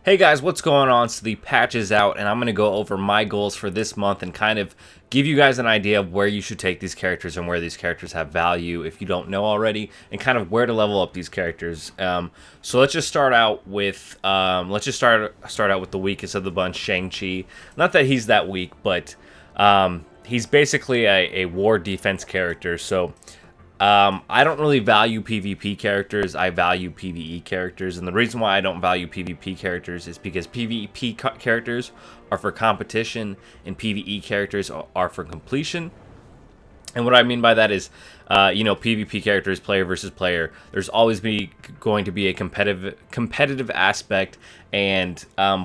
Hey guys, what's going on? So the patch is out and I'm going to go over my goals for this month and kind of give you guys an idea of where you should take these characters and where these characters have value if you don't know already, and kind of where to level up these characters. So let's just start out with start out with the weakest of the bunch, Shang-Chi. Not that he's that weak, but he's basically a war defense character. So I don't really value PvP characters. I value PvE characters, and the reason why I don't value PvP characters is because PvP characters are for competition, and PvE characters are for completion. And what I mean by that is, PvP characters, player versus player. There's always going to be a competitive aspect, and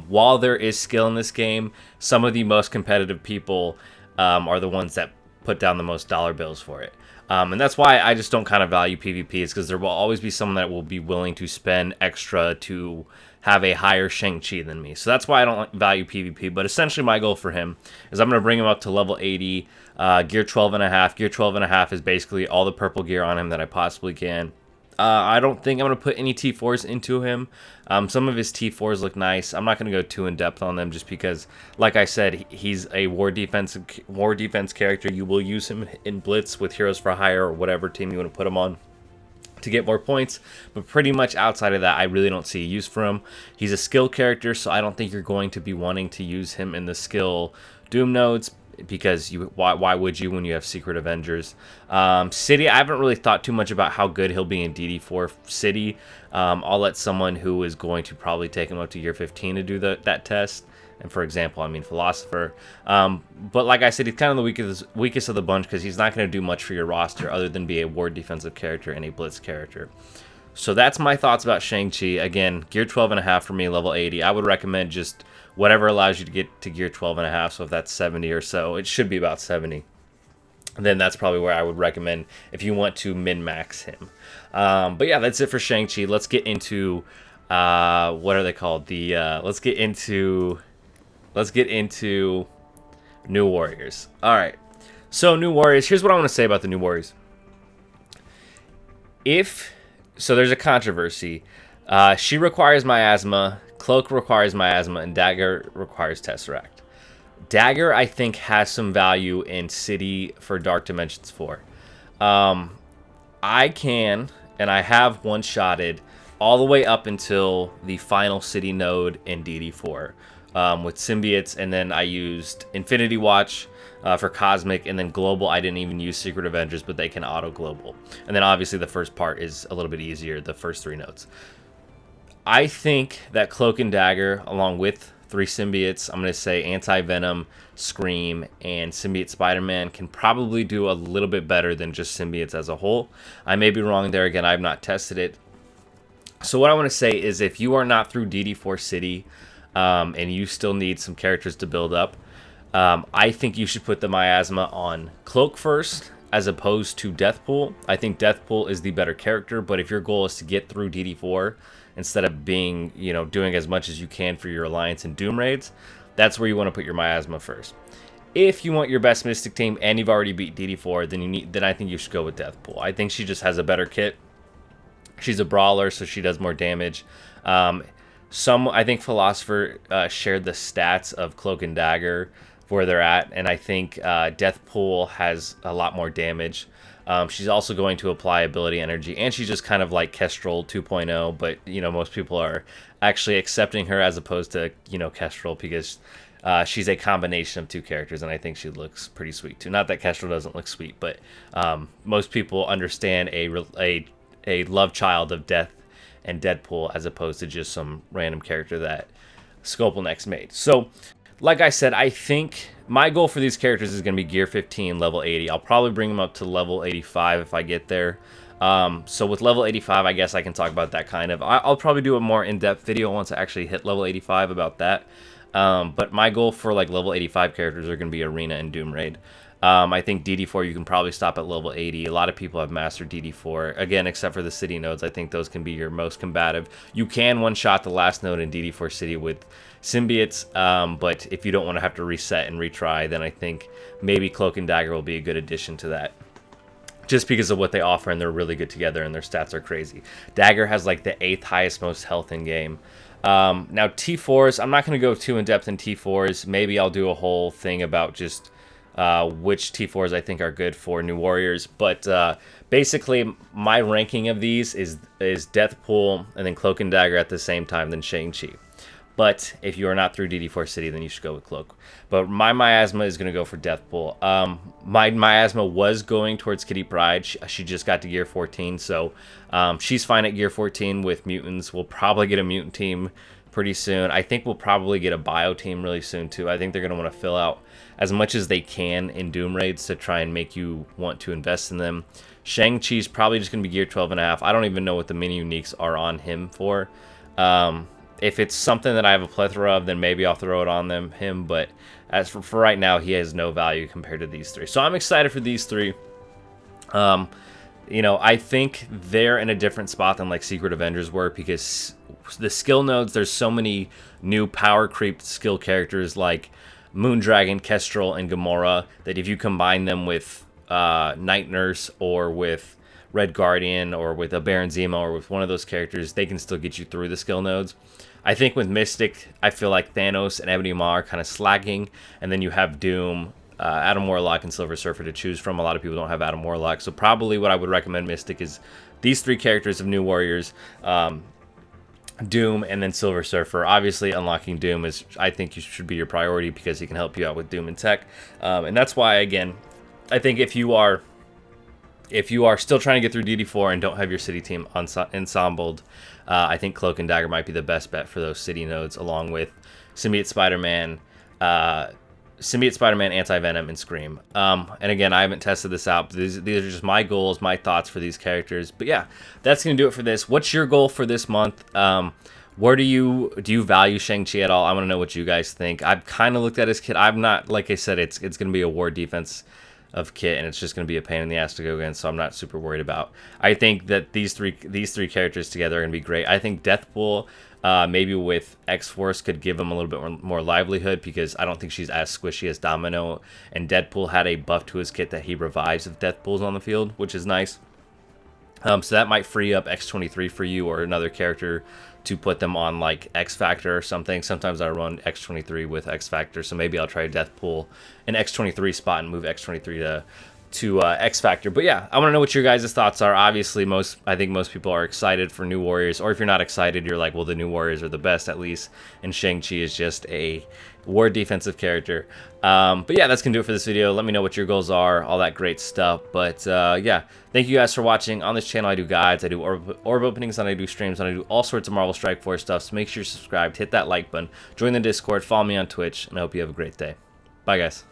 while there is skill in this game, some of the most competitive people are the ones that put down the most dollar bills for it. And that's why I just don't kind of value PvP, is because there will always be someone that will be willing to spend extra to have a higher Shang-Chi than me. So that's why I don't value PvP. But essentially my goal for him is I'm going to bring him up to level 80, gear 12 and a half. Gear 12 and a half is basically all the purple gear on him that I possibly can. I don't think I'm going to put any T4s into him. Some of his T4s look nice. I'm not going to go too in-depth on them just because, like I said, he's a war defense character. You will use him in Blitz with Heroes for Hire or whatever team you want to put him on to get more points. But pretty much outside of that, I really don't see a use for him. He's a skill character, so I don't think you're going to be wanting to use him in the skill Doom nodes, because why would you when you have Secret Avengers? City, I haven't really thought too much about how good he'll be in DD4 City. I'll let someone who is going to probably take him up to year 15 to do that test. And for example, I mean Philosopher. But like I said, he's kind of the weakest of the bunch because he's not going to do much for your roster other than be a ward defensive character and a blitz character. So that's my thoughts about Shang-Chi. Again, gear 12 and a half for me, level 80. I would recommend just whatever allows you to get to gear 12 and a half. So if that's 70 or so, it should be about 70. And then that's probably where I would recommend if you want to min-max him. But yeah, that's it for Shang-Chi. Let's get into what are they called? Let's get into New Warriors. All right. So New Warriors. Here's what I want to say about the New Warriors. So there's a controversy. She requires miasma, Cloak requires miasma, and Dagger requires Tesseract. Dagger, I think, has some value in City for Dark Dimensions 4. I can, and I have one-shotted all the way up until the final City node in DD4 with Symbiotes, and then I used Infinity Watch for Cosmic, and then Global. I didn't even use Secret Avengers, but they can auto-global. And then obviously the first part is a little bit easier, the first 3 nodes. I think that Cloak and Dagger, along with 3 Symbiotes, I'm going to say Anti-Venom, Scream, and Symbiote Spider-Man, can probably do a little bit better than just Symbiotes as a whole. I may be wrong there. Again, I have not tested it. So what I want to say is, if you are not through DD4 City and you still need some characters to build up, I think you should put the miasma on Cloak first as opposed to Deathpool. I think Deathpool is the better character, but if your goal is to get through DD4 instead of doing as much as you can for your Alliance and Doom raids, that's where you want to put your miasma first. If you want your best Mystic team and you've already beat DD4, then I think you should go with Deathpool. I think she just has a better kit. She's a brawler, so she does more damage. I think Philosopher shared the stats of Cloak and Dagger where they're at, and I think Deathpool has a lot more damage. She's also going to apply ability energy, and she's just kind of like Kestrel 2.0, but most people are actually accepting her as opposed to Kestrel, because she's a combination of 2 characters, and I think she looks pretty sweet too. Not that Kestrel doesn't look sweet, but most people understand a love child of Death and Deadpool as opposed to just some random character that Scopel next made. So like I said, I think my goal for these characters is going to be gear 15, level 80. I'll probably bring them up to level 85 if I get there. So with level 85, I guess I can talk about that kind of. I'll probably do a more in-depth video once I actually hit level 85 about that. But my goal for like level 85 characters are going to be Arena and Doom Raid. I think DD4 you can probably stop at level 80. A lot of people have mastered DD4. Again, except for the City nodes, I think those can be your most combative. You can one-shot the last node in DD4 City with Symbiotes, but if you don't want to have to reset and retry, then I think maybe Cloak and Dagger will be a good addition to that. just because of what they offer, and they're really good together, and their stats are crazy. Dagger has like the 8th highest most health in game. Now T4s, I'm not going to go too in depth in T4s. Maybe I'll do a whole thing about just which T4s I think are good for new warriors. But basically, my ranking of these is Deathpool and then Cloak and Dagger at the same time, then Shang-Chi. But if you are not through DD4 City, then you should go with Cloak. But my miasma is going to go for Deathpool. My miasma was going towards Kitty Pryde. She just got to gear 14, so she's fine at gear 14 with mutants. We'll probably get a mutant team pretty soon. I think we'll probably get a bio team really soon, too. I think they're going to want to fill out as much as they can in Doom Raids to try and make you want to invest in them. Shang-Chi's probably just going to be gear 12.5. I don't even know what the mini uniques are on him for. If it's something that I have a plethora of, then maybe I'll throw it on him. But as for right now, he has no value compared to these three. So I'm excited for these three. You know, I think they're in a different spot than like Secret Avengers were, because the skill nodes, there's so many new power creep skill characters like Moondragon, Kestrel, and Gamora that if you combine them with Night Nurse or with Red Guardian or with a Baron Zemo or with one of those characters, they can still get you through the skill nodes. I think with Mystic, I feel like Thanos and Ebony Maw are kind of slacking, and then you have Doom, Adam Warlock, and Silver Surfer to choose from. A lot of people don't have Adam Warlock, so probably what I would recommend Mystic is these three characters of New Warriors, Doom, and then Silver Surfer. Obviously, unlocking Doom is, I think, you should be your priority because he can help you out with Doom and tech, and that's why, again, I think if you are still trying to get through DD4 and don't have your city team ensembled, I think Cloak and Dagger might be the best bet for those city nodes, along with Symbiote Spider-Man, Anti-Venom, and Scream. And again, I haven't tested this out, but these are just my goals, my thoughts for these characters. But yeah, that's going to do it for this. What's your goal for this month? Where do you value Shang-Chi at all? I want to know what you guys think. I've kind of looked at his kit. I'm not, like I said, it's going to be a war defense of kit, and it's just going to be a pain in the ass to go against, so I'm not super worried about. I think that these three characters together are going to be great. I think Deathpool, maybe with X-Force, could give him a little bit more livelihood, because I don't think she's as squishy as Domino, and Deadpool had a buff to his kit that he revives if Deathpool's on the field, which is nice. So that might free up X-23 for you or another character to put them on like X-Factor or something. Sometimes I run X-23 with X-Factor, so maybe I'll try Deathpool in X-23 spot and move X-23 to X-Factor. But yeah, I want to know what your guys' thoughts are. Obviously, I think most people are excited for New Warriors, or if you're not excited, you're like, well, the New Warriors are the best at least, and Shang-Chi is just a war defensive character. But yeah, that's gonna do it for this video. Let me know what your goals are, all that great stuff. But yeah, thank you guys for watching. On this channel, I do guides, I do orb openings, and I do streams, and I do all sorts of Marvel Strike Force stuff. So make sure you're subscribed, hit that like button, join the Discord, follow me on Twitch, and I hope you have a great day. Bye, guys.